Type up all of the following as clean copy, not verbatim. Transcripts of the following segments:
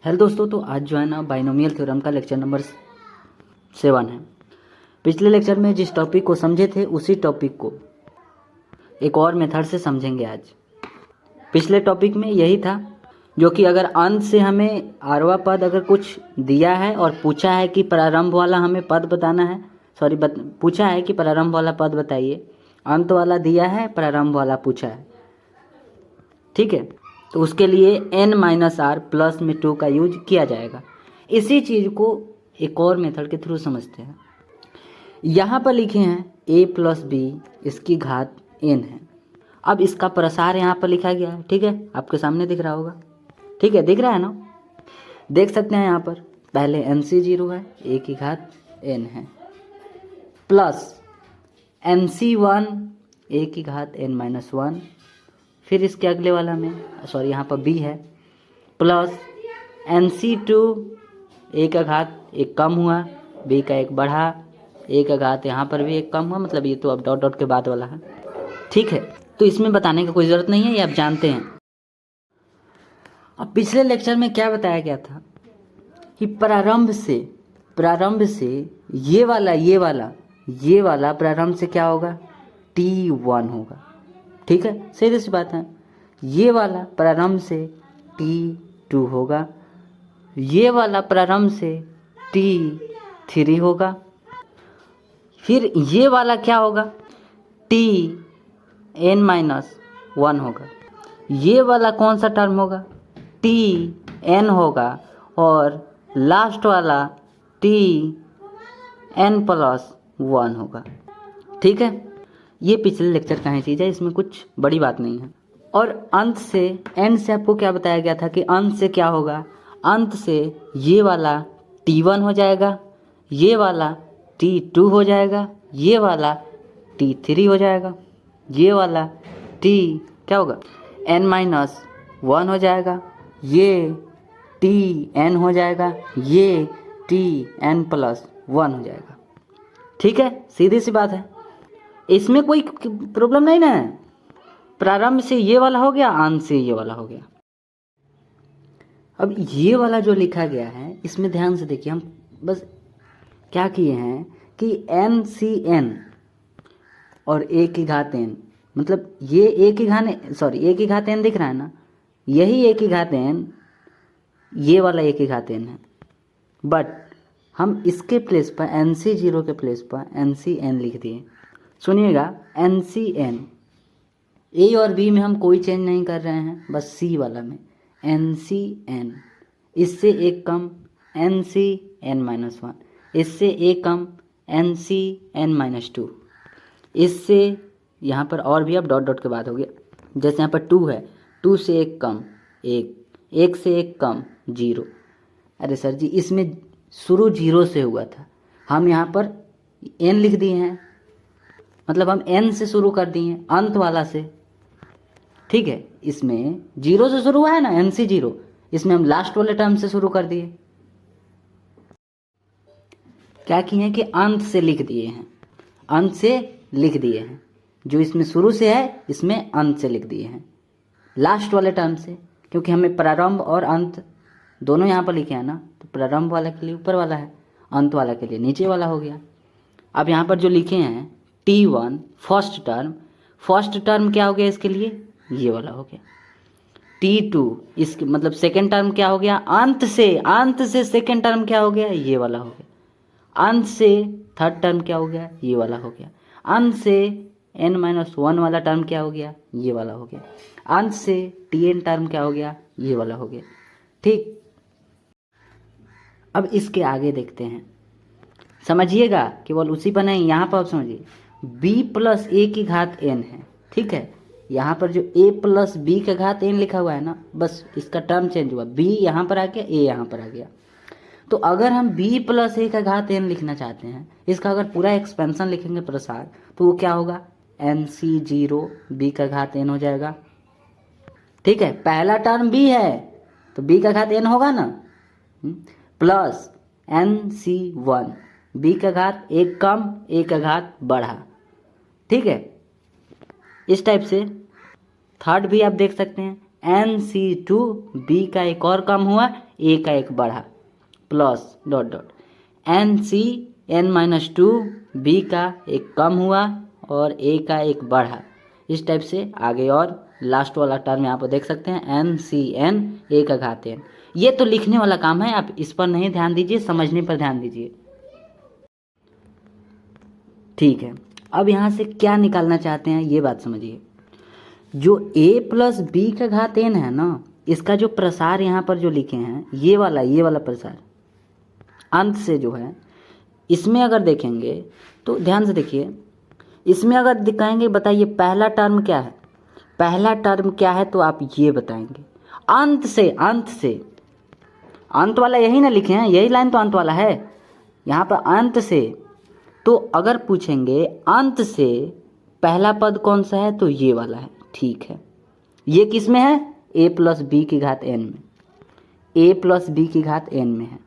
Hello दोस्तों, तो आज जो है ना बाइनोमियल थ्योरम का लेक्चर नंबर 7 है। पिछले लेक्चर में जिस टॉपिक को समझे थे उसी टॉपिक को एक और मेथड से समझेंगे आज। पिछले टॉपिक में यही था जो कि अगर अंत से हमें आरवा पद अगर कुछ दिया है और पूछा है कि प्रारंभ वाला हमें पद बताना है, पूछा है कि प्रारंभ वाला पद बताइए, अंत वाला दिया है, प्रारंभ वाला पूछा है, ठीक है। तो उसके लिए n-r प्लस में 2 का यूज किया जाएगा। इसी चीज़ को एक और मेथड के थ्रू समझते हैं। यहाँ पर लिखे हैं a प्लस बी इसकी घात n है। अब इसका प्रसार यहाँ पर लिखा गया है, ठीक है, आपके सामने दिख रहा होगा, ठीक है, दिख रहा है ना, देख सकते हैं। यहाँ पर पहले nc0 है, a की घात n है, प्लस nc1 a की घात n-1, फिर इसके अगले वाला में यहाँ पर b है, प्लस nc2 a का घात एक कम हुआ, b का एक बढ़ा, a का घात यहाँ पर भी एक कम हुआ, मतलब ये तो अब डॉट डॉट के बाद वाला है, ठीक है। तो इसमें बताने का कोई ज़रूरत नहीं है, ये आप जानते हैं। अब पिछले लेक्चर में क्या बताया गया था कि प्रारंभ से ये वाला प्रारंभ से क्या होगा, t1 होगा, ठीक है, सीधी सी बात है। ये वाला प्रारंभ से t2 होगा, ये वाला प्रारंभ से t3 होगा, फिर ये वाला क्या होगा, tn-1 होगा, ये वाला कौन सा टर्म होगा, tn होगा, और लास्ट वाला tn+1 होगा, ठीक है। ये पिछले लेक्चर का है चीज़ है, इसमें कुछ बड़ी बात नहीं है। और अंत से एंड से आपको क्या बताया गया था कि अंत से क्या होगा, अंत से ये वाला t1 हो जाएगा, ये वाला t2 हो जाएगा, ये वाला t3 हो जाएगा, ये वाला क्या होगा, n-1 हो जाएगा, ये tn हो जाएगा, ये tn+1 हो जाएगा, ठीक है, सीधी सी बात है, इसमें कोई प्रॉब्लम नहीं ना है। प्रारंभ से ये वाला हो गया, अंत से ये वाला हो गया। अब ये वाला जो लिखा गया है इसमें ध्यान से देखिए, हम बस क्या किए हैं कि n और a की घात n, मतलब ये a की घात n दिख रहा है ना, यही a की घात n, ये वाला a की घात n है, बट हम इसके प्लेस पर nc0 के प्लेस पर ncn लिख दिए। सुनिएगा, ncn a और b में हम कोई चेंज नहीं कर रहे हैं, बस c वाला में ncn, इससे एक कम ncn-1, इससे एक कम ncn-2, इससे यहाँ पर और भी अब डॉट डॉट के बाद हो गया, जैसे यहाँ पर 2 है, 2 से एक कम 1, 1 से एक कम 0। अरे सर जी, इसमें शुरू 0 से हुआ था, हम यहाँ पर n लिख दिए हैं, मतलब हम n से शुरू कर दिए अंत वाला से, ठीक है। इसमें 0 से शुरू हुआ है ना, nc0, इसमें हम लास्ट वाले टर्म से शुरू कर दिए, क्या किए हैं कि अंत से लिख दिए हैं, अंत से लिख दिए हैं, जो इसमें शुरू से है इसमें अंत से लिख दिए हैं, लास्ट वाले टर्म से, क्योंकि हमें प्रारंभ और अंत दोनों यहाँ पर लिखे हैं ना, तो प्रारंभ वाला के लिए ऊपर वाला है, अंत वाला के लिए नीचे वाला हो गया। अब यहाँ पर जो लिखे हैं t1 फर्स्ट टर्म क्या हो गया इसके लिए, ये वाला हो गया, t2 इसके मतलब सेकेंड टर्म क्या हो गया, अंत से सेकेंड टर्म क्या हो गया, ये वाला हो गया, अंत से थर्ड टर्म क्या हो गया, ये वाला हो गया, अंत से n-1 वाला टर्म क्या हो गया, ये वाला हो गया, अंत से tn टर्म क्या हो गया, ये वाला हो गया, ठीक। अब इसके आगे देखते हैं, समझिएगा, केवल उसी पर नहीं, यहाँ पर आप समझिए, b प्लस a की घात n है, ठीक है। यहाँ पर जो a प्लस b का घात n लिखा हुआ है ना, बस इसका टर्म चेंज हुआ, b यहाँ पर आ गया, a यहाँ पर आ गया। तो अगर हम b प्लस a का घात n लिखना चाहते हैं, इसका अगर पूरा एक्सपेंशन लिखेंगे प्रसार, तो वो क्या होगा, nc0 b का घात n हो जाएगा, ठीक है। पहला टर्म b है तो b का घात n होगा ना, प्लस nc1 b का घात एक कम a का घात बढ़ा, ठीक है। इस टाइप से थर्ड भी आप देख सकते हैं NC2B का एक और कम हुआ, A का एक बढ़ा, प्लस डॉट डॉट NCN-2B का एक कम हुआ और A का एक बढ़ा। इस टाइप से आगे और लास्ट वाला टर्म यहाँ पर देख सकते हैं NCN A का घात n। ये तो लिखने वाला काम है, आप इस पर नहीं ध्यान दीजिए, समझने पर ध्यान दीजिए। ठीक है, अब यहाँ से क्या निकालना चाहते हैं ये बात समझिए। जो A प्लस B का घात n है ना, इसका जो प्रसार यहाँ पर जो लिखे हैं ये वाला प्रसार अंत से जो है, इसमें अगर देखेंगे तो ध्यान से देखिए, इसमें अगर दिखाएंगे बताइए पहला टर्म क्या है, पहला टर्म क्या है तो आप ये बताएंगे अंत से अंत वाला यही ना लिखे हैं, यही लाइन तो अंत वाला है यहाँ पर अंत से। तो अगर पूछेंगे अंत से पहला पद कौन सा है तो ये वाला है। ठीक है, ये किस में है, A प्लस बी की घात n में, A प्लस बी की घात n में है।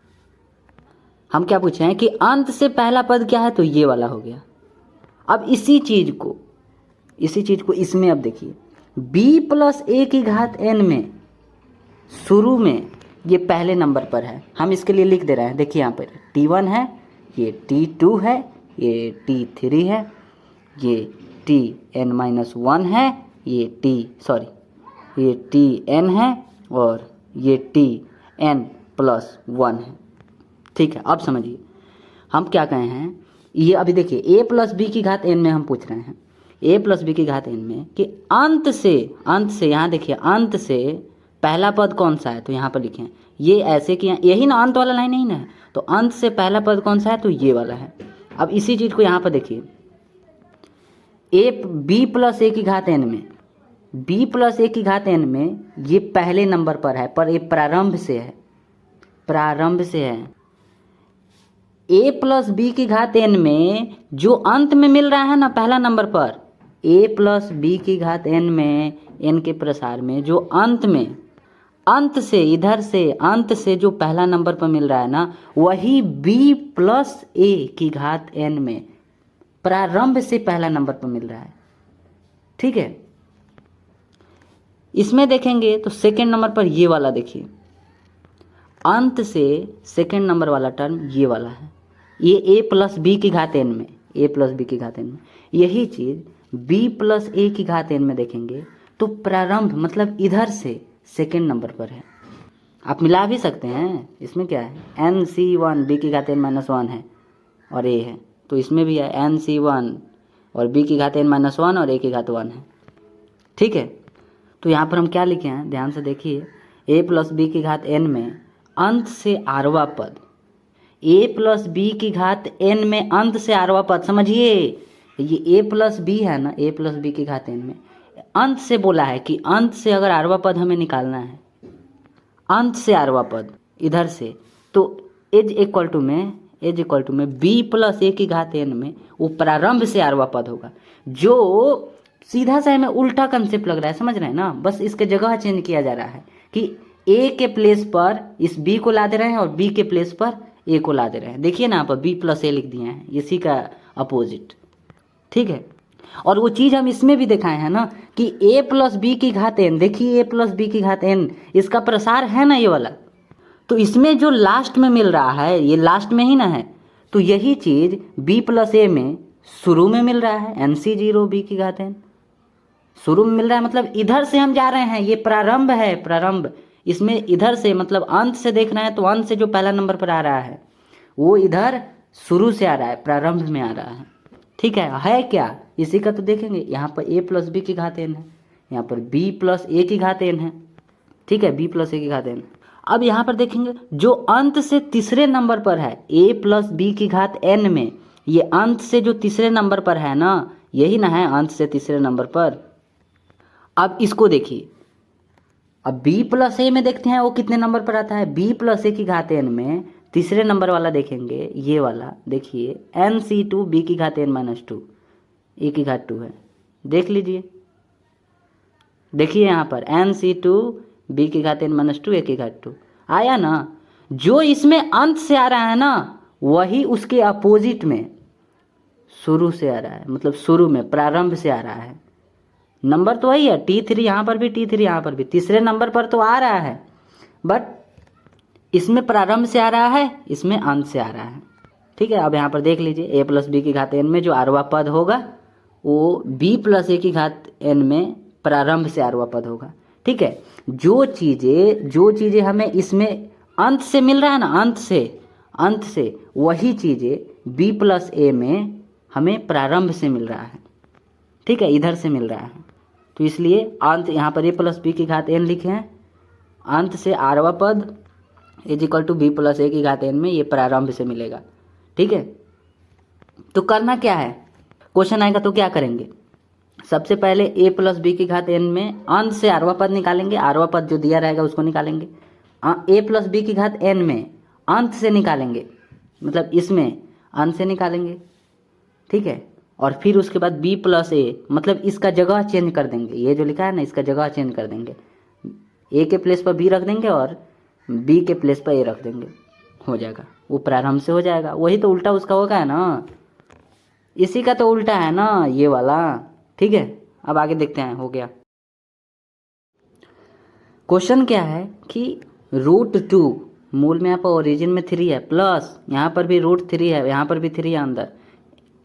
हम क्या पूछे हैं कि अंत से पहला पद क्या है तो ये वाला हो गया। अब इसी चीज को इसमें अब देखिए b प्लस a की घात n में शुरू में ये पहले नंबर पर है, हम इसके लिए लिख दे रहे हैं। देखिए यहाँ पर T1 है, ये T2 है, ये T3 है, ये Tn-1 है, ये Tn है और ये Tn+1 है। ठीक है, अब समझिए हम क्या कहे हैं, ये अभी देखिए A प्लस बी की घात n में हम पूछ रहे हैं, A प्लस बी की घात n में कि अंत से यहाँ देखिए अंत से पहला पद कौन सा है तो यहाँ पर लिखे हैं ये ऐसे कि यही ना अंत वाला लाइन नहीं ना है, तो अंत से पहला पद कौन सा है तो ये वाला है। अब इसी चीज़ को यहाँ पर देखिए B प्लस A की घात n में, B प्लस A की घात n में ये पहले नंबर पर है, पर ये प्रारंभ से है। A प्लस बी की घात n में जो अंत में मिल रहा है ना पहला नंबर पर, A प्लस बी की घात n में n के प्रसार में जो अंत से इधर से अंत से जो पहला नंबर पर मिल रहा है ना, वही B प्लस A की घात n में प्रारंभ से पहला नंबर पर मिल रहा है। ठीक है, इसमें देखेंगे तो सेकेंड नंबर पर ये वाला देखिए, अंत से सेकेंड नंबर वाला टर्म ये वाला है, ये A प्लस बी की घात n में, A प्लस बी की घात n में। यही चीज़ B प्लस A की घात n में देखेंगे तो प्रारंभ मतलब इधर से सेकेंड नंबर पर है। आप मिला भी सकते हैं, इसमें क्या है NC1 B की घात n-1 है और A है, तो इसमें भी है NC1 और B की घात n-1 और A की घात 1 है। ठीक है, तो यहाँ पर हम क्या लिखे हैं ध्यान से देखिए, A प्लस बी की घात n में अंत से आरवा पद, A प्लस बी की घात n में अंत से आरवा पद, समझिए ये A प्लस बी है ना, A प्लस बी की घात n में अंत से बोला है कि अंत से अगर आरवा पद हमें निकालना है, अंत से आरवा पद इधर से, तो एज इक्वल टू में B प्लस A की घात n में वो प्रारंभ से आरवा पद होगा, जो सीधा सा हमें उल्टा कंसेप्ट लग रहा है, समझ रहे हैं ना, बस इसके जगह चेंज किया जा रहा है कि A के प्लेस पर इस B को ला दे रहे हैं और B के प्लेस पर A को ला दे रहे हैं। देखिए ना यहाँ पर B प्लस A लिख दिए हैं, इसी का अपोजिट। ठीक है, और वो चीज़ हम इसमें भी दिखाए हैं ना कि A प्लस बी की घात n, देखिए A प्लस बी की घात n इसका प्रसार है ना ये वाला, तो इसमें जो लास्ट में मिल रहा है ये लास्ट में ही ना है, तो यही चीज़ B प्लस A में शुरू में मिल रहा है, NC0B की घात n शुरू में मिल रहा है, मतलब इधर से हम जा रहे हैं, ये प्रारंभ है, प्रारंभ इसमें इधर से मतलब अंत से देख रहे हैं तो अंत से जो पहला नंबर पर आ रहा है वो इधर शुरू से आ रहा है, प्रारंभ में आ रहा है। ठीक है क्या, इसी का तो देखेंगे, यहाँ पर A प्लस बी की घात n है, यहाँ पर B प्लस A की घात n है। ठीक है, B प्लस A की घात n। अब यहाँ पर देखेंगे जो अंत से तीसरे नंबर पर है A प्लस बी की घात n में, ये अंत से जो तीसरे नंबर पर है ना, यही ना है अंत से तीसरे नंबर पर। अब इसको देखिए, अब B प्लस A में देखते हैं वो कितने नंबर पर आता है, B प्लस A की घात n में तीसरे नंबर वाला देखेंगे, ये वाला देखिए NC2B की घात n-2, A की घात 2 है, देख लीजिए, देखिए यहाँ पर NC2B की घात n-2, A की घात 2 आया ना। जो इसमें अंत से आ रहा है ना, वही उसके अपोजिट में शुरू से आ रहा है, मतलब शुरू में प्रारंभ से आ रहा है। नंबर तो वही है, T3 यहाँ पर भी, T3 यहाँ पर भी, तीसरे नंबर पर तो आ रहा है, बट इसमें प्रारंभ से आ रहा है, इसमें अंत से आ रहा है। ठीक है, अब यहाँ पर देख लीजिए a प्लस बी की घात n में जो आरवा पद होगा वो b प्लस a की घात n में प्रारंभ से आरवा पद होगा। ठीक है, जो चीज़ें हमें इसमें अंत से मिल रहा है ना, अंत से वही चीज़ें b प्लस a में हमें प्रारंभ से मिल रहा है। ठीक है, इधर से मिल रहा है, तो इसलिए अंत यहाँ पर a प्लस बी की घात n लिखे हैं, अंत से आरवा पद is equal to b plus a की घात n में ये प्रारंभ से मिलेगा। ठीक है, तो करना क्या है, क्वेश्चन आएगा तो क्या करेंगे, सबसे पहले a प्लस बी की घात n में अंत से आरवा पद निकालेंगे, आरवा पद जो दिया रहेगा उसको निकालेंगे। a प्लस बी की घात n में अंत से निकालेंगे, मतलब इसमें अंत से निकालेंगे। ठीक है, और फिर उसके बाद b प्लस ए, मतलब इसका जगह चेंज कर देंगे, ये जो लिखा है ना इसका जगह चेंज कर देंगे, a के प्लेस पर b रख देंगे और b के प्लेस पर a रख देंगे, हो जाएगा, वो प्रारंभ से हो जाएगा। वही तो उल्टा उसका होगा है ना, इसी का तो उल्टा है ना ये वाला। ठीक है, अब आगे देखते हैं, हो गया। क्वेश्चन क्या है कि √2 मूल में यहाँ पर ओरिजिन में 3 है, प्लस यहाँ पर भी √3 है, यहाँ पर भी 3 है अंदर,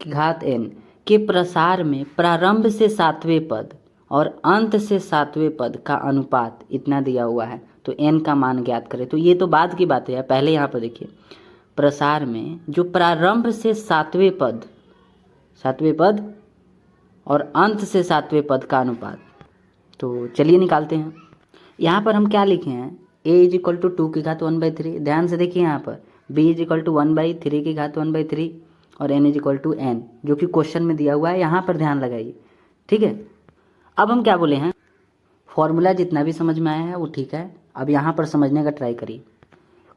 की घात n के प्रसार में प्रारंभ से 7वें पद और अंत से 7वें पद का अनुपात इतना दिया हुआ है, तो n का मान ज्ञात करें। तो ये तो बाद की बात है, पहले यहाँ पर देखिए प्रसार में जो प्रारंभ से 7वें पद और अंत से 7वें पद का अनुपात, तो चलिए निकालते हैं। यहाँ पर हम क्या लिखे हैं, a इज इक्वल टू 2 की घात 1/3, ध्यान से देखिए यहाँ पर b इज इक्वल टू 1/3 की घात 1/3 और n is equal to n, जो कि क्वेश्चन में दिया हुआ है, यहाँ पर ध्यान लगाइए। ठीक है, अब हम क्या बोले हैं, फॉर्मूला जितना भी समझ में आया है वो ठीक है, अब यहाँ पर समझने का ट्राई करिए।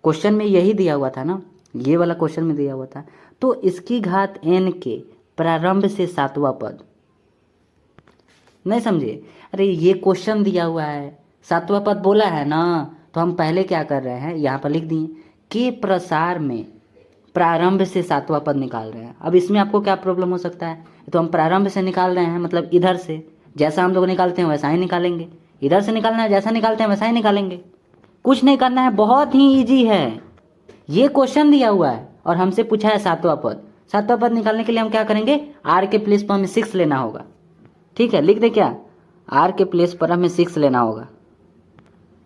क्वेश्चन में यही दिया हुआ था ना, ये वाला क्वेश्चन में दिया हुआ था, तो इसकी घात n के प्रारंभ से 7वां पद, नहीं समझे, अरे ये क्वेश्चन दिया हुआ है, 7वां पद बोला है ना, तो हम पहले क्या कर रहे हैं, यहाँ पर लिख दिए कि प्रसार में प्रारंभ से 7वां पद निकाल रहे हैं। अब इसमें आपको क्या प्रॉब्लम हो सकता है, तो हम प्रारंभ से निकाल रहे हैं, मतलब इधर से जैसा हम लोग निकालते हैं वैसा ही निकालेंगे, इधर से निकालना है जैसा निकालते हैं वैसा ही निकालेंगे, कुछ नहीं करना है, बहुत ही ईजी है। ये क्वेश्चन दिया हुआ है और हमसे पूछा है 7वां पद, 7वां पद निकालने के लिए हम क्या करेंगे, r के प्लेस पर हमें 6 लेना होगा। ठीक है, लिख दे क्या, r के प्लेस पर हमें 6 लेना होगा।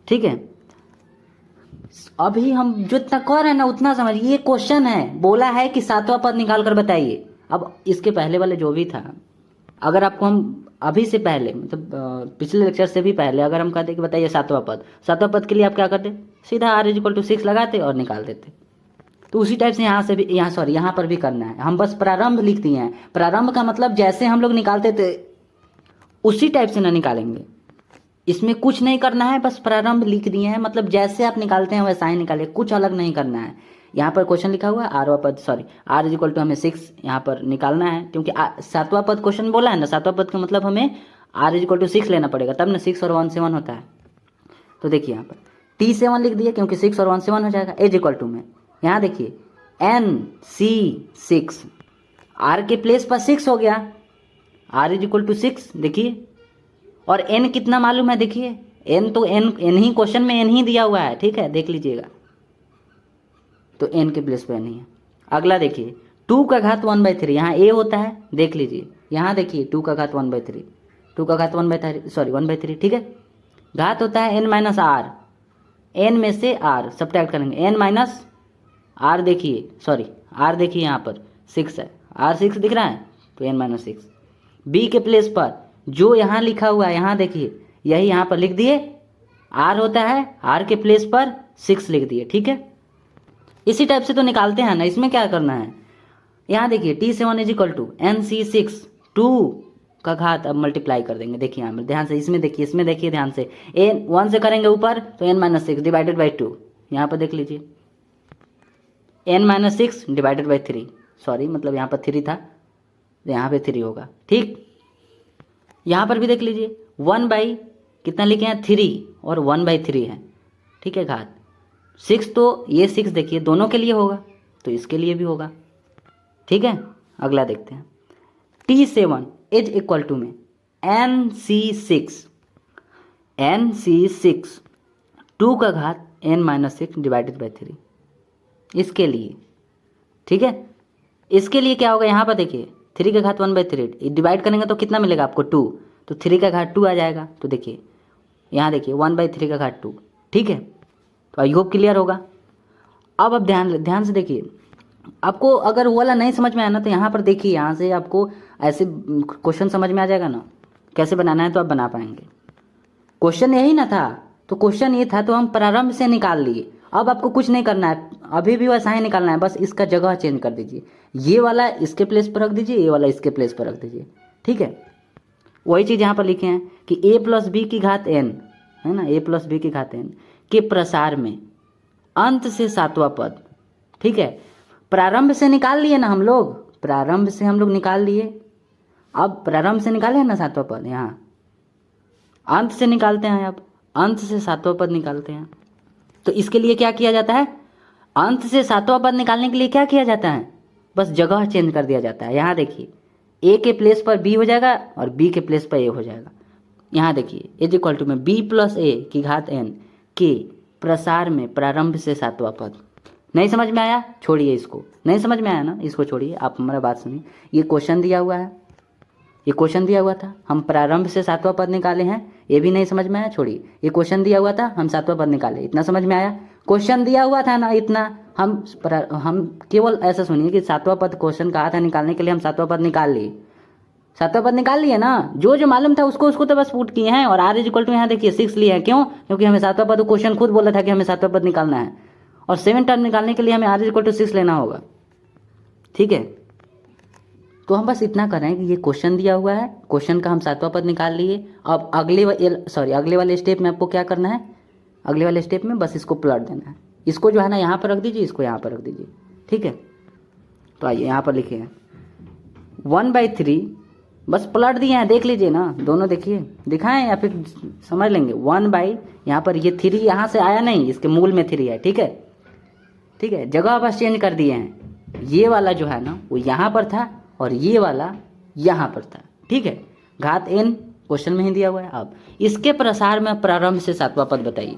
ठीक है, अभी हम जो इतना कर रहे हैं ना उतना समझिए, ये क्वेश्चन है, बोला है कि 7वां पद निकाल कर बताइए। अब इसके पहले वाले जो भी था, अगर आपको हम अभी से पहले, मतलब पिछले लेक्चर से भी पहले अगर हम कहते कि बताइए 7वां पद के लिए आप क्या करते, सीधा r = 6 लगाते और निकाल देते। तो उसी टाइप से यहाँ से भी, यहाँ पर भी करना है, हम बस प्रारंभ लिख दिए हैं, प्रारंभ का मतलब जैसे हम लोग निकालते थे उसी टाइप से ना निकालेंगे, इसमें कुछ नहीं करना है, बस प्रारंभ लिख दिए हैं, मतलब जैसे आप निकालते हैं वैसा ही निकालिए, कुछ अलग नहीं करना है। यहाँ पर क्वेश्चन लिखा हुआ है r = हमें 6 यहाँ पर निकालना है, क्योंकि 7वां पद क्वेश्चन बोला है ना, 7वां पद का मतलब हमें r = 6 लेना पड़ेगा, तब ना 6 और 1 7 होता है। तो देखिए यहाँ पर T7 लिख दिए, क्योंकि 6 और 1 7 हो जाएगा, = में यहाँ देखिए NC6, r के प्लेस पर 6 हो गया, r = 6 देखिए, और n कितना मालूम है, देखिए n तो n ही क्वेश्चन में n ही दिया हुआ है। ठीक है, देख लीजिएगा, तो n के प्लेस पे n ही है। अगला देखिए 2 का घात 1/3, यहाँ a होता है, देख लीजिए, यहाँ देखिए 2 का घात 1/3, 2 का घात 1/3, ठीक है, घात होता है n - r, n में से r सब्ट्रैक्ट करेंगे, n - r देखिए, r देखिए यहाँ पर 6 है, r 6 दिख रहा है, तो n - 6, b के प्लेस पर जो यहाँ लिखा हुआ है, यहाँ देखिए, यही यहाँ पर लिख दिए, r होता है, r के प्लेस पर 6 लिख दिए। ठीक है, इसी टाइप से तो निकालते हैं ना, इसमें क्या करना है, यहाँ देखिए T7 = NC6, 2 का घात अब मल्टीप्लाई कर देंगे, देखिए यहाँ पर ध्यान से, इसमें देखिए ध्यान से, n 1 से करेंगे ऊपर तो n - 6 / 2, यहाँ पर देख लीजिए n - 6 / 3, मतलब यहाँ पर 3 था, यहाँ पे 3 होगा। ठीक, यहाँ पर भी देख लीजिए 1 कितना लिखे हैं, 3 और 1/3 है। ठीक है, घात 6, तो ये 6 देखिए दोनों के लिए होगा, तो इसके लिए भी होगा। ठीक है, अगला देखते हैं T7 = में NC6 2 का घात n-6 डिवाइडेड बाई 3 इसके लिए, ठीक है। इसके लिए क्या होगा, यहाँ पर देखिए 3 का घात 1/3 डिवाइड करेंगे तो कितना मिलेगा आपको 2, तो 3 का घात 2 आ जाएगा। तो देखिए यहाँ देखिए 1/3 का घात 2, ठीक है। तो आई होप क्लियर होगा। अब आप ध्यान से देखिए, आपको अगर वो वाला नहीं समझ में आया ना तो यहाँ पर देखिए, यहाँ से आपको ऐसे क्वेश्चन समझ में आ जाएगा ना कैसे बनाना है, तो आप बना पाएंगे। क्वेश्चन यही ना था, तो क्वेश्चन ये था तो हम प्रारंभ से निकाल लिए। अब आपको कुछ नहीं करना है, अभी भी वैसा ही निकालना है, बस इसका जगह चेंज कर दीजिए। ये वाला इसके प्लेस पर रख दीजिए, ये वाला इसके प्लेस पर रख दीजिए, ठीक है। वही चीज़ यहाँ पर लिखे हैं कि a प्लस बी की घात n, है ना, a प्लस बी की घात n के प्रसार में अंत से 7वां पद, ठीक है। प्रारंभ से निकाल लिए ना हम लोग, प्रारंभ से हम लोग निकाल लिए। अब प्रारंभ से निकाले ना 7वां पद, यहाँ अंत से निकालते हैं। अब अंत से 7वां पद निकालते हैं, तो इसके लिए क्या किया जाता है, अंत से 7वां पद निकालने के लिए क्या किया जाता है, बस जगह चेंज कर दिया जाता है। यहाँ देखिए a के प्लेस पर b हो जाएगा और b के प्लेस पर a हो जाएगा। यहाँ देखिए इज इक्वल टू में b प्लस a की घात n के प्रसार में प्रारंभ से 7वां पद। नहीं समझ में आया, छोड़िए इसको, नहीं समझ में आया ना, इसको छोड़िए, आप हमारा बात सुनिए। ये क्वेश्चन दिया हुआ है, ये क्वेश्चन दिया हुआ था, हम प्रारंभ से 7वां पद निकाले हैं, ये भी नहीं समझ में आया, छोड़िए। ये क्वेश्चन दिया हुआ था, हम 7वां पद निकाले, इतना समझ में आया। क्वेश्चन दिया हुआ था ना इतना, हम केवल ऐसा सुनिए कि 7वां पद क्वेश्चन कहा था निकालने के लिए, हम 7वां पद निकाल लिए, 7वां पद निकाल लिए ना। जो मालूम था उसको तो बस पुट किए हैं। और r इज इक्वल टू यहाँ देखिए 6 लिए हैं, क्यों, क्योंकि हमें 7वां पद क्वेश्चन खुद बोला था कि हमें 7वां पद निकालना है, और 7 टर्म निकालने के लिए हमें r इज इक्वल टू 6 लेना होगा, ठीक है। तो हम बस इतना कर रहे हैं कि ये क्वेश्चन दिया हुआ है, क्वेश्चन का हम 7वां पद निकाल लिए। अब अगले वाले स्टेप में आपको क्या करना है, अगले वाले स्टेप में बस इसको पलट देना है। इसको जो है ना यहाँ पर रख दीजिए, इसको यहाँ पर रख दीजिए, ठीक है। तो आइए यहाँ पर लिखे हैं 1/3, बस पलट दिए हैं, देख लीजिए ना, दोनों देखिए, दिखाएं या फिर समझ लेंगे। 1/, यहाँ पर ये 3 यहाँ से आया नहीं, इसके मूल में 3 है, ठीक है, ठीक है। जगह बस चेंज कर दिए हैं, ये वाला जो है ना वो यहाँ पर था और ये वाला यहाँ पर था, ठीक है। घात n क्वेश्चन में ही दिया हुआ है। अब इसके प्रसार में प्रारंभ से 7वां पद बताइए,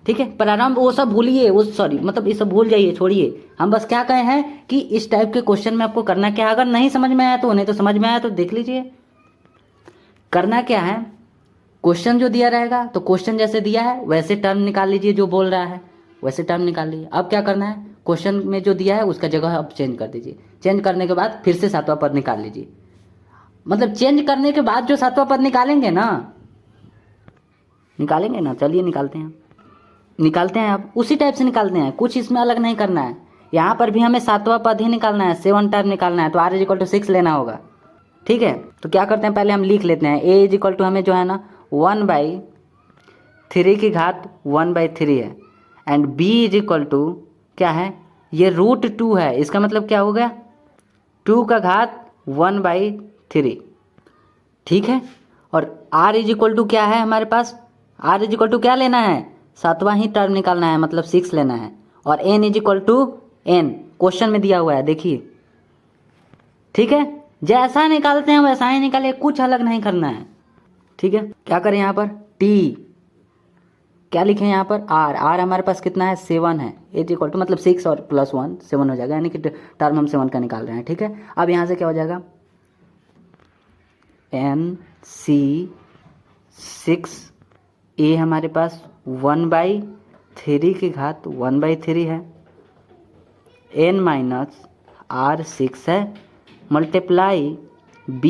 ठीक है। प्रारंभ वो सब भूलिए, वो मतलब ये सब भूल जाइए, छोड़िए। हम बस क्या कहे हैं कि इस टाइप के क्वेश्चन में आपको करना क्या है, अगर नहीं समझ में आया तो नहीं, तो समझ में आया तो देख लीजिए। करना क्या है, क्वेश्चन जो दिया रहेगा तो क्वेश्चन जैसे दिया है वैसे टर्म निकाल लीजिए, जो बोल रहा है वैसे टर्म निकाल लीजिए। अब क्या करना है, क्वेश्चन में जो दिया है उसका जगह अब चेंज कर दीजिए, चेंज करने के बाद फिर से 7वां पद निकाल लीजिए। मतलब चेंज करने के बाद जो 7वां पद निकालेंगे ना, चलिए निकालते हैं। अब उसी टाइप से निकालते हैं, कुछ इसमें अलग नहीं करना है। यहाँ पर भी हमें 7वां पद ही निकालना है, 7 टर्म निकालना है, तो r इज इक्वल टू 6 लेना होगा, ठीक है। तो क्या करते हैं, पहले हम लिख लेते हैं। a इज इक्वल टू हमें जो है ना 1/3 की घात 1/3 है, and b is equal to क्या है, ये √2 है, इसका मतलब क्या हो गया 2 का घात 1/3, ठीक है। और r इज इक्वल टू क्या है हमारे पास, r इज इक्वल टू क्या लेना है, 7वां ही टर्म निकालना है, मतलब 6 लेना है। और n is equal to n question में दिया हुआ है, देखिए, ठीक है। जैसा निकालते हैं वैसा ही निकाले, कुछ अलग नहीं करना है, ठीक है। क्या करें यहाँ पर t, क्या लिखें यहाँ पर r हमारे पास कितना है 7 है, इज इक्वल टू मतलब 6 और प्लस 1 7 हो जाएगा, यानी कि टर्म हम 7 का निकाल रहे हैं, ठीक है। अब यहाँ से क्या हो जाएगा NC6, a हमारे पास 1/3 की घात 1/3 है, n-r6 है, मल्टीप्लाई b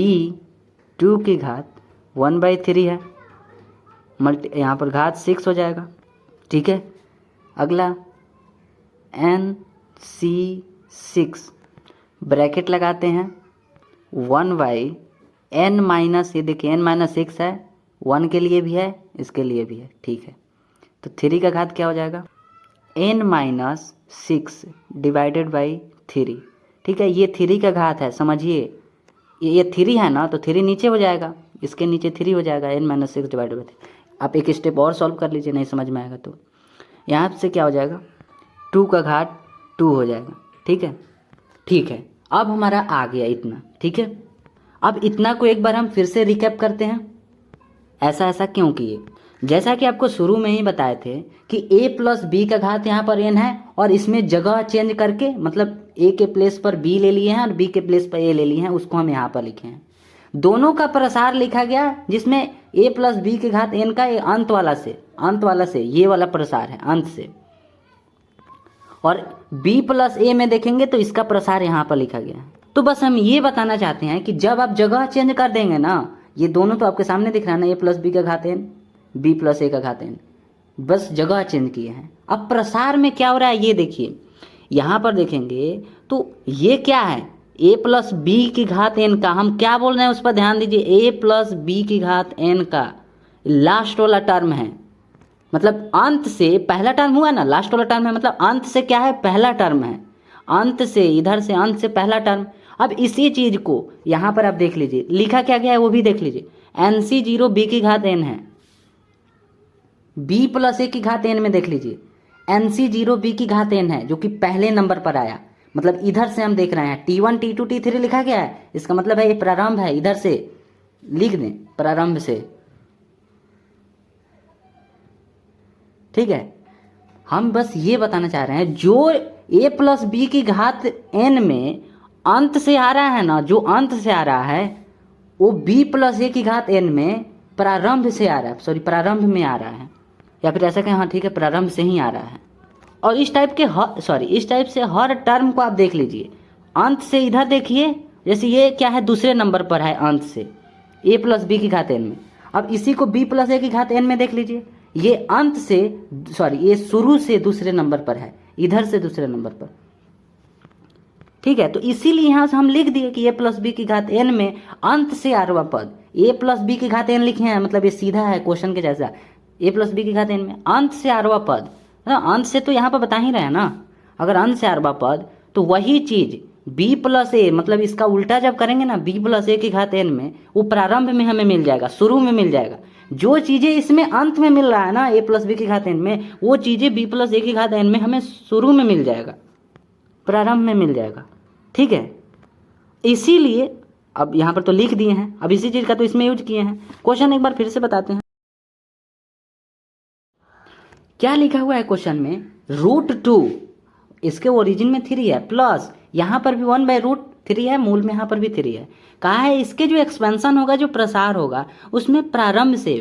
2 की घात 1/3 है, यहाँ पर घात 6 हो जाएगा, ठीक है। अगला NC6 ब्रैकेट लगाते हैं 1/n-, ये देखिए n-6 है, 1 के लिए भी है, इसके लिए भी है, ठीक है। तो 3 का घात क्या हो जाएगा n-6 डिवाइडेड बाई 3, ठीक है। ये 3 का घात है, समझिए, ये 3 है ना, तो 3 नीचे हो जाएगा, इसके नीचे 3 हो जाएगा, n-6 डिवाइडेड बाई 3। आप एक स्टेप और सॉल्व कर लीजिए, नहीं समझ में आएगा तो यहाँ से क्या हो जाएगा 2 का घात 2 हो जाएगा, ठीक है, ठीक है। अब हमारा आ गया इतना, ठीक है। अब इतना को एक बार हम फिर से रिकैप करते हैं, ऐसा ऐसा क्यों किए। जैसा कि आपको शुरू में ही बताए थे कि a प्लस बी का घात यहाँ पर n है, और इसमें जगह चेंज करके मतलब a के प्लेस पर b ले लिए हैं और b के प्लेस पर a ले लिए हैं, उसको हम यहाँ पर लिखे हैं। दोनों का प्रसार लिखा गया, जिसमें a प्लस बी के घात n का अंत वाला से ये वाला प्रसार है अंत से, और b प्लस a में देखेंगे तो इसका प्रसार यहाँ पर लिखा गया है। तो बस हम ये बताना चाहते हैं कि जब आप जगह चेंज कर देंगे ना, ये दोनों तो आपके सामने दिख रहा है ना, a प्लस बी का घात n, b प्लस a का घात n, बस जगह चेंज किए हैं। अब प्रसार में क्या हो रहा है ये देखिए, यहाँ पर देखेंगे तो ये क्या है, a प्लस बी की घात n का, हम क्या बोल रहे हैं उस पर ध्यान दीजिए, a प्लस बी की घात n का लास्ट वाला टर्म है, मतलब अंत से पहला टर्म हुआ ना, लास्ट वाला टर्म है, मतलब अंत से क्या है, पहला टर्म है, अंत से इधर से अंत से पहला टर्म। अब इसी चीज को यहाँ पर आप देख लीजिए, लिखा क्या गया है वो भी देख लीजिए, NC0 b की घात n है, b प्लस a की घात n में देख लीजिए NC0 b की घात n है, जो कि पहले नंबर पर आया, मतलब इधर से हम देख रहे हैं T1 T2 T3 लिखा गया है, इसका मतलब है ये प्रारंभ है, इधर से लिख दें प्रारंभ से, ठीक है। हम बस ये बताना चाह रहे हैं जो a प्लस बी की घात n में अंत से आ रहा है ना, जो अंत से आ रहा है वो b प्लस a की घात n में प्रारंभ से आ रहा है, सॉरी प्रारंभ में आ रहा है, या फिर ऐसा कहें, हाँ ठीक है, प्रारंभ से ही आ रहा है। और इस टाइप से हर टर्म को आप देख लीजिए, अंत से इधर देखिए, जैसे ये क्या है, दूसरे नंबर पर है अंत से a प्लस बी की घात n में। अब इसी को b प्लस a की घात n में देख लीजिए, ये अंत से ये शुरू से दूसरे नंबर पर है, इधर से दूसरे नंबर पर, ठीक है। तो इसीलिए यहाँ से हम लिख दिए कि a प्लस बी की घात n में अंत से आरवा पद, a प्लस बी की घात n लिखे हैं, मतलब ये सीधा है क्वेश्चन के जैसा, a प्लस बी की घात n में अंत से आरवा पद, अंत से तो यहाँ पर बता ही रहे हैं ना, अगर अंत से आरवा पद तो वही चीज b प्लस a, मतलब इसका उल्टा जब करेंगे ना, b प्लस a की घात n में, वो प्रारंभ में हमें मिल जाएगा, शुरू में मिल जाएगा। जो चीजें इसमें अंत में मिल रहा है ना a प्लस बी की घात n में, वो चीजें b प्लस a की घात n में हमें शुरू में मिल जाएगा, प्रारंभ में मिल जाएगा, ठीक है। इसीलिए अब यहाँ पर तो लिख दिए हैं, अब इसी चीज का तो इसमें यूज किए हैं। क्वेश्चन एक बार फिर से बताते हैं, क्या लिखा हुआ है क्वेश्चन में, √2 इसके ओरिजिन में 3 है, प्लस यहाँ पर भी 1/√3 है, मूल में यहाँ पर भी 3 है। कहा है इसके जो एक्सपेंशन होगा, जो प्रसार होगा, उसमें प्रारंभ से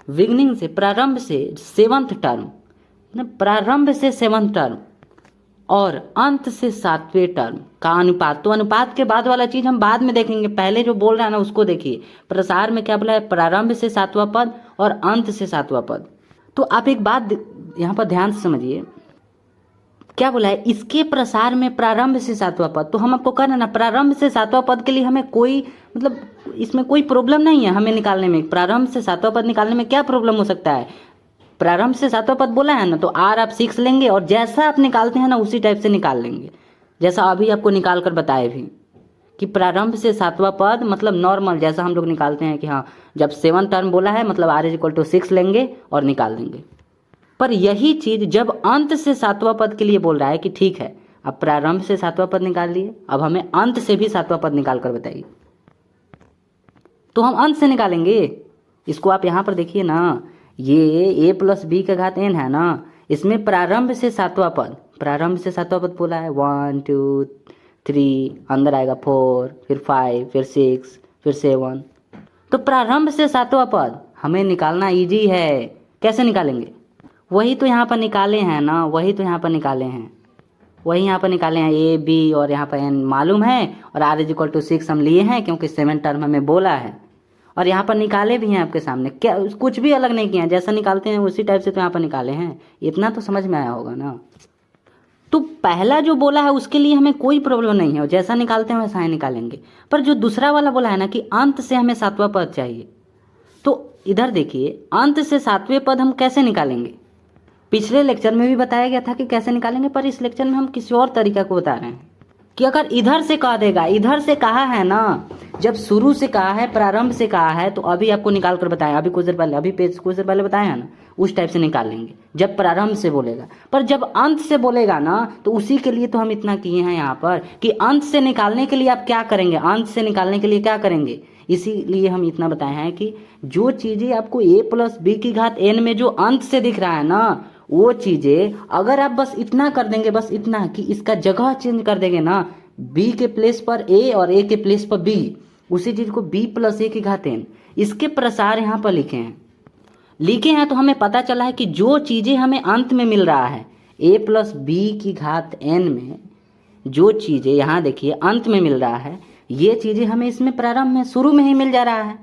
बिगनिंग से प्रारंभ से 7th टर्म, प्रारंभ से 7th टर्म और अंत से 7वें टर्म का अनुपात। तो अनुपात के बाद वाला चीज हम बाद में देखेंगे, पहले जो बोल रहा है ना उसको देखिए। प्रसार में क्या बोला है, प्रारंभ से 7वां पद और अंत से 7वां पद। तो आप एक बात यहाँ पर ध्यान से समझिए, क्या बोला है, इसके प्रसार में प्रारंभ से 7वां पद। तो हम आपको कह रहे हैं ना, प्रारंभ से 7वां पद के लिए हमें कोई मतलब इसमें कोई प्रॉब्लम नहीं है हमें निकालने में। प्रारंभ से 7वां पद निकालने में क्या प्रॉब्लम हो सकता है, प्रारंभ से 7वां पद बोला है ना, तो आर आप 6 लेंगे और जैसा आप निकालते हैं ना उसी टाइप से निकाल लेंगे, जैसा अभी आपको निकाल कर बताए भी कि प्रारंभ से 7वां पद मतलब नॉर्मल जैसा हम लोग निकालते हैं कि हाँ जब 7 टर्म बोला है मतलब r=6 लेंगे और निकाल देंगे। पर यही चीज जब अंत से 7वां पद के लिए बोल रहा है कि ठीक है अब प्रारंभ से 7वां पद निकाल लिए, अब हमें अंत से भी 7वां पद निकाल कर बताइए। तो हम अंत से निकालेंगे इसको। आप यहाँ पर देखिए ना, ये a प्लस बी का घात n है ना, इसमें प्रारंभ से 7वां पद, प्रारंभ से 7वां पद बोला है 1 2 3, अंदर आएगा 4, फिर 5, फिर 6, फिर 7। तो प्रारंभ से 7वां पद हमें निकालना इजी है। कैसे निकालेंगे, वही तो यहाँ पर निकाले हैं ना, वही तो यहाँ पर निकाले हैं, वही यहाँ पर निकाले हैं a b और यहाँ पर n मालूम है और r=6 हम लिए हैं क्योंकि 7 टर्म हमें बोला है और यहाँ पर निकाले भी हैं आपके सामने। क्या कुछ भी अलग नहीं किया, जैसा निकालते हैं उसी टाइप से तो यहाँ पर निकाले हैं। इतना तो समझ में आया होगा ना। तो पहला जो बोला है उसके लिए हमें कोई प्रॉब्लम नहीं है और जैसा निकालते हैं वैसा ही निकालेंगे। पर जो दूसरा वाला बोला है ना कि अंत से हमें 7वां पद चाहिए, तो इधर देखिए अंत से 7वें पद हम कैसे निकालेंगे। पिछले लेक्चर में भी बताया गया था कि कैसे निकालेंगे, पर इस लेक्चर में हम किसी और तरीका को बता रहे हैं। कि अगर इधर से कह देगा, इधर से कहा है ना, जब शुरू से कहा है, प्रारंभ से कहा है, तो अभी आपको निकाल कर बताया, अभी कुछ देर पहले, अभी पेज कुछ देर पहले बताया है ना, उस टाइप से निकाल लेंगे जब प्रारंभ से बोलेगा। पर जब अंत से बोलेगा ना, तो उसी के लिए तो हम इतना किए हैं यहाँ पर कि अंत से निकालने के लिए आप क्या करेंगे, अंत से निकालने के लिए क्या करेंगे, इसीलिए हम इतना बताए हैं कि जो चीज़ें आपको a + b की घात n में जो अंत से दिख रहा है ना, वो चीज़ें अगर आप बस इतना कर देंगे, बस इतना कि इसका जगह चेंज कर देंगे ना, b के प्लेस पर a और a के प्लेस पर b, उसी चीज़ को b + a की घात n, इसके प्रसार यहाँ पर लिखे हैं तो हमें पता चला है कि जो चीज़ें हमें अंत में मिल रहा है a + b की घात n में, जो चीज़ें यहाँ देखिए अंत में मिल रहा है, ये चीज़ें हमें इसमें प्रारंभ में शुरू में ही मिल जा रहा है।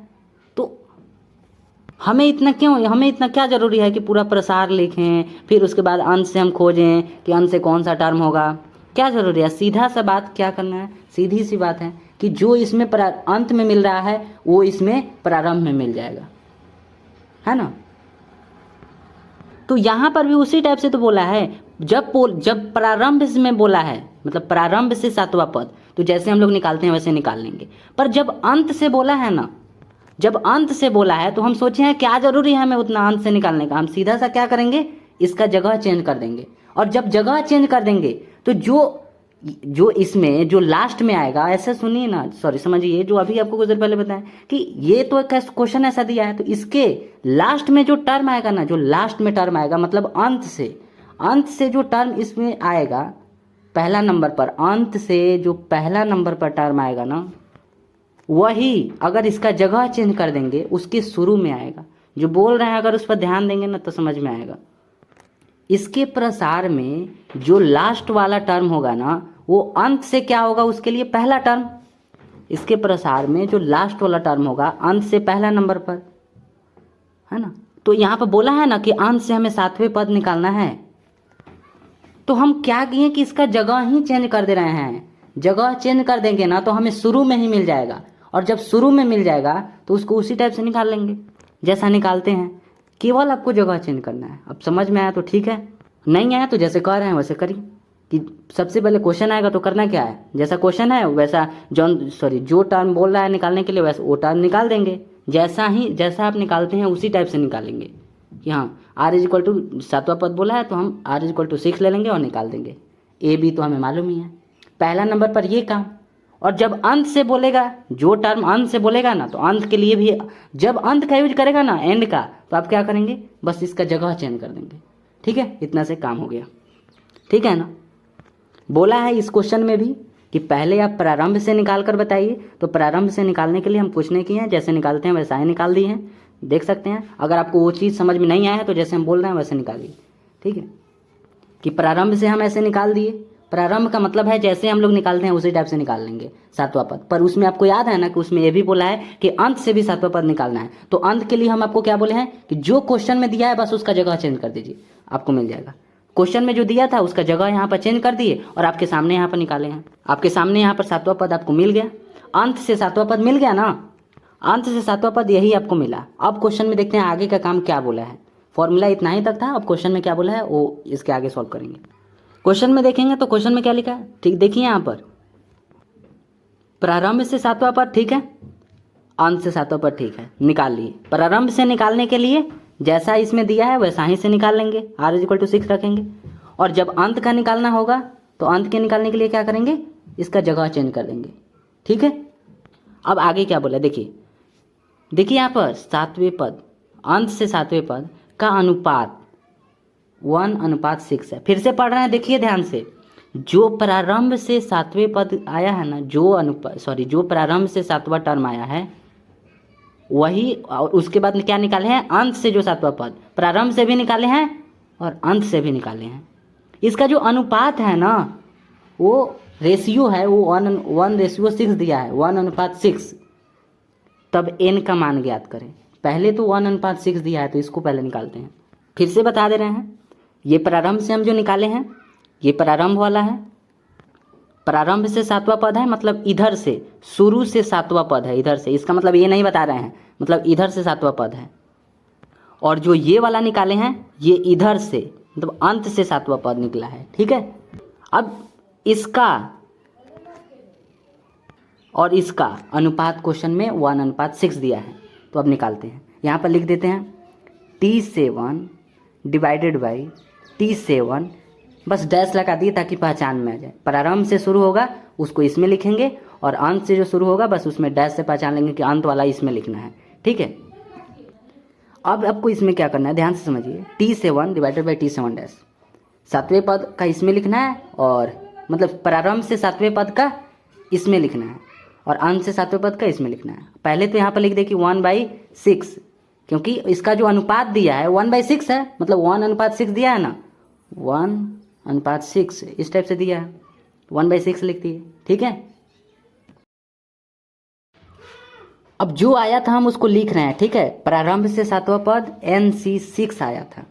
तो हमें इतना क्या ज़रूरी है कि पूरा प्रसार लिखें, फिर उसके बाद अंत से हम खोजें कि अंत से कौन सा टर्म होगा, क्या ज़रूरी है। सीधा सा बात क्या करना है, सीधी सी बात है कि जो इसमें अंत में मिल रहा है वो इसमें प्रारंभ में मिल जाएगा, है ना। तो यहाँ पर भी उसी टाइप से तो बोला है, जब प्रारंभ में बोला है, मतलब प्रारंभ से सातवां पद, तो जैसे हम लोग निकालते हैं वैसे निकाल लेंगे। पर जब अंत से बोला है ना, जब अंत से बोला है तो हम सोचे हैं क्या जरूरी है हमें उतना अंत से निकालने का, हम सीधा सा क्या करेंगे, इसका जगह चेंज कर देंगे। और जब जगह चेंज कर देंगे तो जो इसमें जो लास्ट में आएगा, ऐसे सुनिए ना, सॉरी समझिए, जो अभी आपको कुछ देर पहले बताया कि ये तो एक क्वेश्चन ऐसा दिया है, तो इसके लास्ट में जो टर्म आएगा ना, जो लास्ट में टर्म आएगा मतलब अंत से जो टर्म इसमें आएगा पहला नंबर पर, अंत से जो पहला नंबर पर टर्म आएगा ना, वही अगर इसका जगह चेंज कर देंगे उसके शुरू में आएगा। जो बोल रहे हैं अगर उस पर ध्यान देंगे ना तो समझ में आएगा। इसके प्रसार में जो लास्ट वाला टर्म होगा ना, वो अंत से क्या होगा, उसके लिए पहला टर्म। इसके प्रसार में जो लास्ट वाला टर्म होगा अंत से पहला नंबर पर, है ना। तो यहाँ पर बोला है ना कि अंत से हमें सातवें पद निकालना है, तो हम क्या किए कि इसका जगह ही चेंज कर दे रहे हैं। जगह चेंज कर देंगे ना तो हमें शुरू में ही मिल जाएगा, और जब शुरू में मिल जाएगा तो उसको उसी टाइप से निकाल लेंगे जैसा निकालते हैं। केवल आपको जगह चेंज करना है। अब समझ में आया तो ठीक है, नहीं आया तो जैसे कह रहे हैं वैसे करिए। कि सबसे पहले क्वेश्चन आएगा तो करना क्या है, जैसा क्वेश्चन है वैसा जो टर्म बोल रहा है निकालने के लिए वैसा वो टर्म निकाल देंगे। जैसा आप निकालते हैं उसी टाइप से निकालेंगे कि हाँ r सातवां पद बोला है तो हम r 6 ले लेंगे और निकाल देंगे। ए बी तो हमें मालूम ही है, पहला नंबर पर ये काम। और जब अंत से बोलेगा, जो टर्म अंत से बोलेगा ना, तो अंत के लिए भी जब अंत का यूज करेगा ना, एंड का, तो आप क्या करेंगे, बस इसका जगह चेंज कर देंगे। ठीक है, इतना से काम हो गया। ठीक है ना। बोला है इस क्वेश्चन में भी कि पहले आप प्रारंभ से निकाल कर बताइए, तो प्रारंभ से निकालने के लिए हम कुछ नहीं किए हैं, जैसे निकालते हैं वैसा ही निकाल दिए हैं। देख सकते हैं, अगर आपको वो चीज़ समझ में नहीं आया है तो जैसे हम बोल रहे हैं वैसे निकालिए। ठीक है, कि प्रारंभ से हम ऐसे निकाल दिए। प्रारंभ का मतलब है जैसे हम लोग निकालते हैं उसी टाइप से निकाल लेंगे सातवां पद। पर उसमें आपको याद है ना कि उसमें ये भी बोला है कि अंत से भी सातवां पद निकालना है। तो अंत के लिए हम आपको क्या बोले हैं कि जो क्वेश्चन में दिया है बस उसका जगह चेंज कर दीजिए, आपको मिल जाएगा। क्वेश्चन में जो दिया था उसका जगह यहाँ पर चेंज कर दिए और आपके सामने यहाँ पर निकाले हैं। आपके सामने यहाँ पर सातवां पद आपको मिल गया, अंत से सातवां पद मिल गया ना, अंत से सातवां पद यही आपको मिला। अब क्वेश्चन में देखते हैं आगे का काम क्या बोला है। फॉर्मूला इतना ही तक था, अब क्वेश्चन में क्या बोला है वो इसके आगे सॉल्व करेंगे। क्वेश्चन में देखेंगे तो क्वेश्चन में क्या लिखा है, ठीक देखिए यहाँ पर प्रारंभ से सातवां पद ठीक है, अंत से सातवां पद ठीक है, निकाल लिए। प्रारंभ से निकालने के लिए जैसा इसमें दिया है वैसा ही से निकाल लेंगे, r 6 रखेंगे। और जब अंत का निकालना होगा तो अंत के निकालने के लिए क्या करेंगे, इसका जगह चेंज कर देंगे। ठीक है, अब आगे क्या बोला देखिए यहाँ पर सातवें पद, अंत से सातवें पद का अनुपात 1:6 है। फिर से पढ़ रहे हैं, देखिए ध्यान से। जो प्रारंभ से सातवें पद आया है ना, जो प्रारंभ से सातवां टर्म आया है वही, और उसके बाद क्या निकाले हैं, अंत से जो सातवां पद, प्रारंभ से भी निकाले हैं और अंत से भी निकाले हैं। इसका जो अनुपात है ना, वो रेशियो है, वो 1:6 दिया है, 1:6। तब n का मान ज्ञात करें। पहले तो 1:6 दिया है तो इसको पहले निकालते हैं। फिर से बता दे रहे हैं, ये प्रारंभ से हम जो निकाले हैं ये प्रारंभ वाला है, प्रारंभ से सातवां पद है, मतलब इधर से शुरू से सातवां पद है, इधर से। इसका मतलब ये नहीं बता रहे हैं, मतलब इधर से सातवां पद है। और जो ये वाला निकाले हैं ये इधर से, मतलब अंत से सातवां पद निकला है। ठीक है, अब इसका और इसका अनुपात क्वेश्चन में 1:6 दिया है। तो अब निकालते हैं। यहाँ पर लिख देते हैं T7 डिवाइडेड बाई T7, बस डैश लगा दिए ताकि पहचान में आ जाए। प्रारंभ से शुरू होगा उसको इसमें लिखेंगे और अंत से जो शुरू होगा बस उसमें डैश से पहचान लेंगे कि अंत वाला इसमें लिखना है। ठीक है, अब आपको इसमें क्या करना है, ध्यान से समझिए। T7 divided by T7 dash, सातवें पद का इसमें लिखना है, और मतलब प्रारंभ से सातवें पद का इसमें लिखना है और अंत से सातवें पद का इसमें लिखना है। पहले तो यहाँ पर लिख दे कि 1/6, क्योंकि इसका जो अनुपात दिया है 1/6 है, मतलब 1:6 दिया है ना, 1:6 इस टाइप से दिया है, 1/6 लिख दिए। ठीक है, अब जो आया था हम उसको लिख रहे हैं। ठीक है, प्रारंभ से सातवां पद NC6 आया था,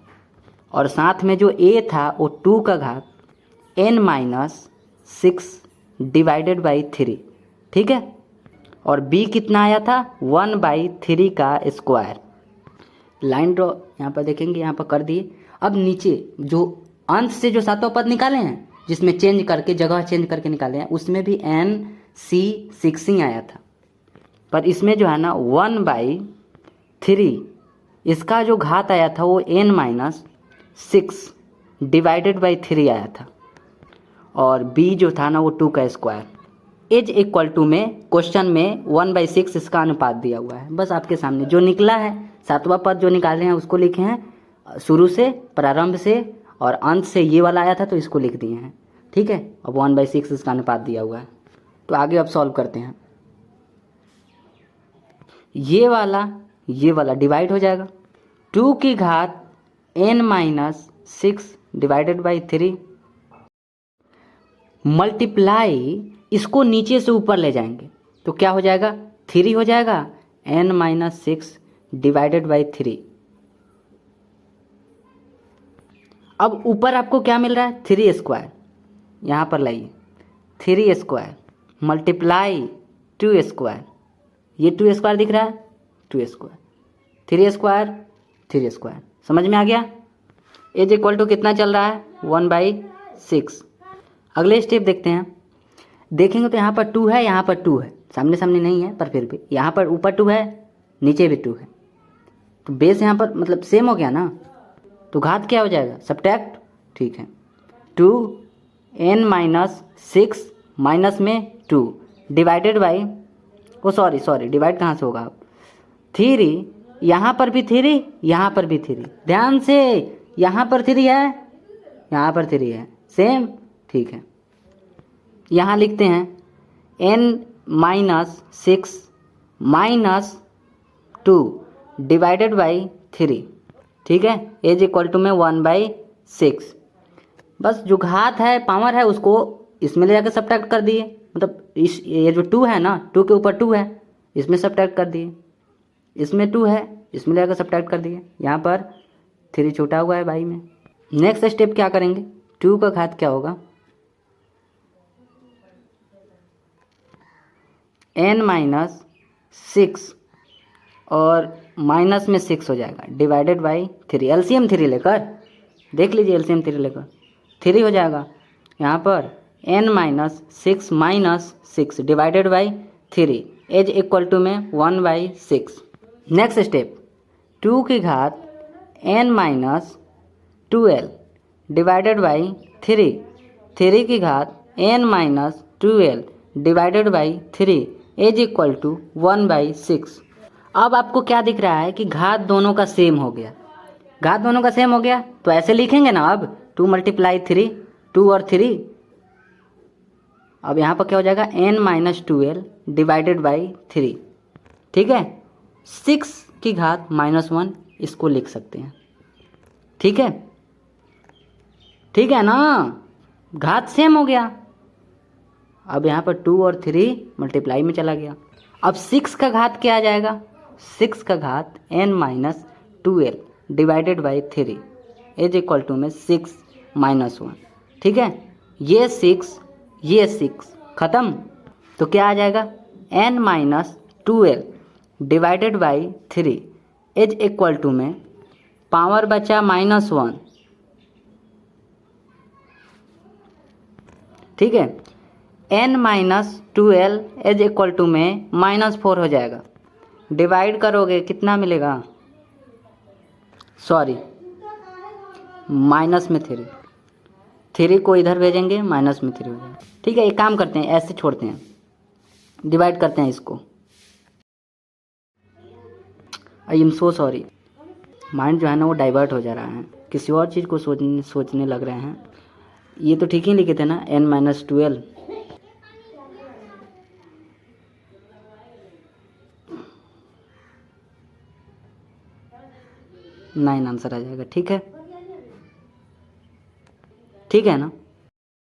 और साथ में जो A था वो 2 का घात n-6 डिवाइडेड बाई 3। ठीक है, और B कितना आया था 1/3 का स्क्वायर। लाइन ड्रॉ यहाँ पर देखेंगे, यहाँ पर कर दिए। अब नीचे जो अंत से जो सातवां पद निकाले हैं, जिसमें चेंज करके जगह चेंज करके निकाले हैं, उसमें भी NC6 ही आया था, पर इसमें जो है ना 1/3 इसका जो घात आया था वो n-6 डिवाइडेड बाई 3 आया था, और B जो था ना वो 2 का स्क्वायर। एज इक्वल टू में क्वेश्चन में 1/6 इसका अनुपात दिया हुआ है। बस आपके सामने जो निकला है, सातवां पद जो निकाले हैं उसको लिखे हैं शुरू से, प्रारंभ से, और अंत से ये वाला आया था तो इसको लिख दिए हैं। ठीक है, अब 1/6 इसका अनुपात दिया हुआ है। तो आगे अब सॉल्व करते हैं। ये वाला डिवाइड हो जाएगा, 2 की घात n-6 डिवाइडेड बाई 3 मल्टीप्लाई, इसको नीचे से ऊपर ले जाएंगे तो क्या हो जाएगा, 3 हो जाएगा, n-6 डिवाइडेड बाई 3। अब ऊपर आपको क्या मिल रहा है, 3 स्क्वायर, यहाँ पर लाइए 3 स्क्वायर मल्टीप्लाई 2 स्क्वायर, ये 2 स्क्वायर दिख रहा है, 2 स्क्वायर, 3 स्क्वायर 3 स्क्वायर। समझ में आ गया। एज इक्वल टू कितना चल रहा है, 1/6। अगले स्टेप देखते हैं। देखेंगे तो यहाँ पर 2 है, यहाँ पर 2 है, सामने सामने नहीं है पर फिर भी यहाँ पर ऊपर 2 है, नीचे भी 2 है, तो बेस यहाँ पर मतलब सेम हो गया ना, तो घात क्या हो जाएगा, सब्ट्रैक्ट। ठीक है, 2n-6 माइनस में 2 divided by, oh sorry divide कहाँ से होगा, 3, यहाँ पर भी 3, यहाँ पर भी 3, ध्यान से, यहाँ पर 3 है, यहाँ पर 3 है, सेम। ठीक है, यहाँ लिखते हैं n-6 माइनस 2 डिवाइडेड बाई 3। ठीक है, एज इक्वल टू में 1/6। बस जो घात है, पावर है, उसको इसमें ले जाकर सब्ट्रैक्ट कर दिए, मतलब इस ये जो 2 है ना, 2 के ऊपर 2 है, इसमें सब्ट्रैक्ट कर दिए, इसमें 2 है, इसमें ले जाकर सब्ट्रैक्ट कर दिए, यहाँ पर 3 छूटा हुआ है भाई में। नेक्स्ट स्टेप क्या करेंगे, 2 का घात क्या होगा, n-6 और माइनस में 6 हो जाएगा डिवाइडेड बाई 3, एलसीएम 3 लेकर देख लीजिए, एलसीएम 3 लेकर 3 हो जाएगा, यहाँ पर n-6 minus 6 divided by 3 as equal to में 1/6। नेक्स्ट स्टेप, 2 की घात n-12 डिवाइडेड बाई 3, 3 की घात n-12 divided by 3 as equal to 1/6। अब आपको क्या दिख रहा है कि घात दोनों का सेम हो गया, घात दोनों का सेम हो गया, तो ऐसे लिखेंगे ना, अब 2 × 3, 2 और 3, अब यहाँ पर क्या हो जाएगा, n-12 डिवाइडेड बाई 3। ठीक है, 6 की घात -1 इसको लिख सकते हैं। ठीक है, ठीक है ना, घात सेम हो गया। अब यहाँ पर 2 और 3 मल्टीप्लाई में चला गया। अब 6 का घात क्या आ जाएगा, 6 का घात n-12 divided by 3 as equal to में 6 - 1। ठीक है, ये 6 ख़त्म, तो क्या आ जाएगा, n-12 divided by 3 as equal to में पावर बचा -1। ठीक है, n minus 12 is equal to में -4 हो जाएगा। डिवाइड करोगे कितना मिलेगा, सॉरी माइनस में 3 को इधर भेजेंगे, माइनस में 3 हो जाएगा। ठीक है, एक काम करते हैं, ऐसे छोड़ते हैं, डिवाइड करते हैं इसको। I am so sorry, mind जो है ना वो डाइवर्ट हो जा रहा है, किसी और चीज़ को सोचने लग रहे हैं। ये तो ठीक ही लिखे थे ना, n माइनस 12। नाइन आंसर आ जाएगा। ठीक है, ठीक है ना।